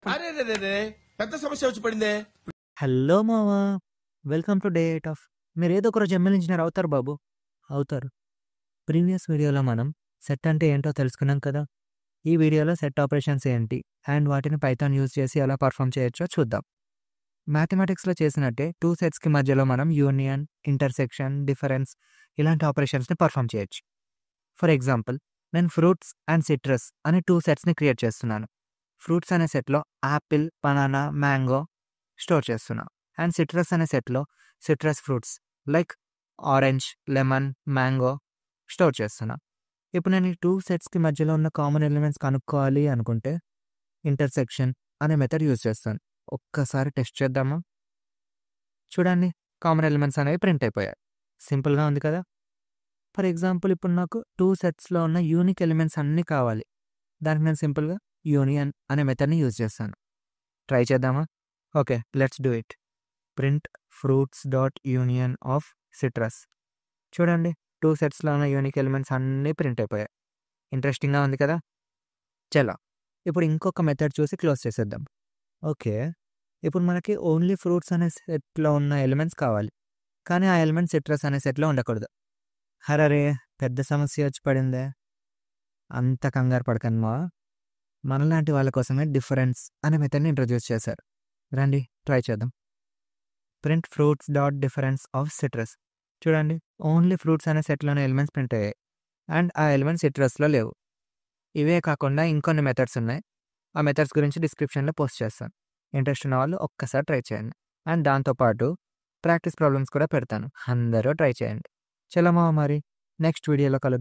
అరే రే రే రే, పెద్ద సమస్య వచ్చి పడిందే. హలో మావా! Welcome to day 8 of. మీరేదో ఒక రోజు ఎంఎల్ ఇంజినీర్ అవుతారు బాబు. అవుతారు. ప్రీవియస్ వీడియోలో మనం సెట్ అంటే ఏంటో తెలుసుకున్నాం కదా! ఈ వీడియోలో సెట్ ఆపరేషన్స్ ఏంటి అండ్ వాటిని పైథాన్ యూజ్ చేసి ఎలా పర్ఫామ్ చేయొచ్చో చూద్దాం. మ్యాథమెటిక్స్‌లో చేసినట్టే 2 సెట్స్‌కి మధ్యలో మనం యూనియన్, ఇంటర్సెక్షన్, డిఫరెన్స్ ఇలాంటి ఆపరేషన్స్‌ని పర్ఫామ్ చేయొచ్చు. ఫర్ ఎగ్జాంపుల్, నేను ఫ్రూట్స్ అండ్ సిట్రస్ అనే 2 సెట్స్‌ని క్రియేట్ చేస్తున్నాను. ఫ్రూట్స్ అనే సెట్‌లో యాపిల్, బనానా, మ్యాంగో స్టోర్ చేస్తున్నా. అండ్ సిట్రస్ అనే సెట్‌లో citrus fruits like orange, lemon, mango store చేస్తున్నా. ఇప్పుడు నేను ఈ 2 సెట్స్‌కి మధ్యలో ఉన్న కామన్ ఎలిమెంట్స్ కనుక్కోవాలి అనుకుంటే ఇంటర్సెక్షన్ అనే మెథడ్ యూజ్ చేస్తాను. ఒక్కసారి టెస్ట్ చేద్దామా? చూడండి, కామన్ ఎలిమెంట్స్ అనేవి ప్రింట్ అయిపోయాయి. సింపుల్‌గా ఉంది కదా! ఫర్ ఎగ్జాంపుల్, ఇప్పుడు నాకు 2 సెట్స్‌లో ఉన్న యూనిక్ ఎలిమెంట్స్ అన్నీ కావాలి. దానికి నేను సింపుల్‌గా యూనియన్ అనే మెథడ్‌ని యూజ్ చేస్తాను. ట్రై చేద్దామా? Okay, let's do it. Print fruits dot union of citrus. చూడండి, 2 సెట్స్‌లో ఉన్న యూనిక్ ఎలిమెంట్స్ అన్నీ ప్రింట్ అయిపోయాయి. ఇంట్రెస్టింగ్‌గా ఉంది కదా! చలో, ఇప్పుడు ఇంకొక మెథడ్ చూసి క్లోజ్ చేసేద్దాం. ఓకే, ఇప్పుడు మనకి ఓన్లీ ఫ్రూట్స్ అనే సెట్‌లో ఉన్న ఎలిమెంట్స్ కావాలి. కానీ ఆ ఎలిమెంట్ సిట్రస్ అనే సెట్‌లో ఉండకూడదు. హరరే, పెద్ద సమస్య వచ్చి పడిందే. అంత కంగారు పడకండి మావా. మనలాంటి వాళ్ళ కోసమే డిఫరెన్స్ అనే మెథడ్‌ని ఇంట్రొడ్యూస్ చేశారు. రండి ట్రై చేద్దాం. Print fruits dot difference of citrus. చూడండి, ఓన్లీ ఫ్రూట్స్ అనే సెట్లోనే ఎలిమెంట్స్ ప్రింట్ అయ్యాయి అండ్ ఆ ఎలిమెంట్స్ సిట్రస్లో లేవు. ఇవే కాకుండా ఇంకొన్ని మెథడ్స్ ఉన్నాయి. ఆ మెథడ్స్ గురించి డిస్క్రిప్షన్లో పోస్ట్ చేస్తాను. ఇంట్రెస్ట్ ఉన్న వాళ్ళు ఒక్కసారి ట్రై చేయండి. అండ్ దాంతోపాటు ప్రాక్టీస్ ప్రాబ్లమ్స్ కూడా పెడతాను. అందరూ ట్రై చేయండి. చలో మావా, మరి నెక్స్ట్ వీడియోలో కలుద్దాం.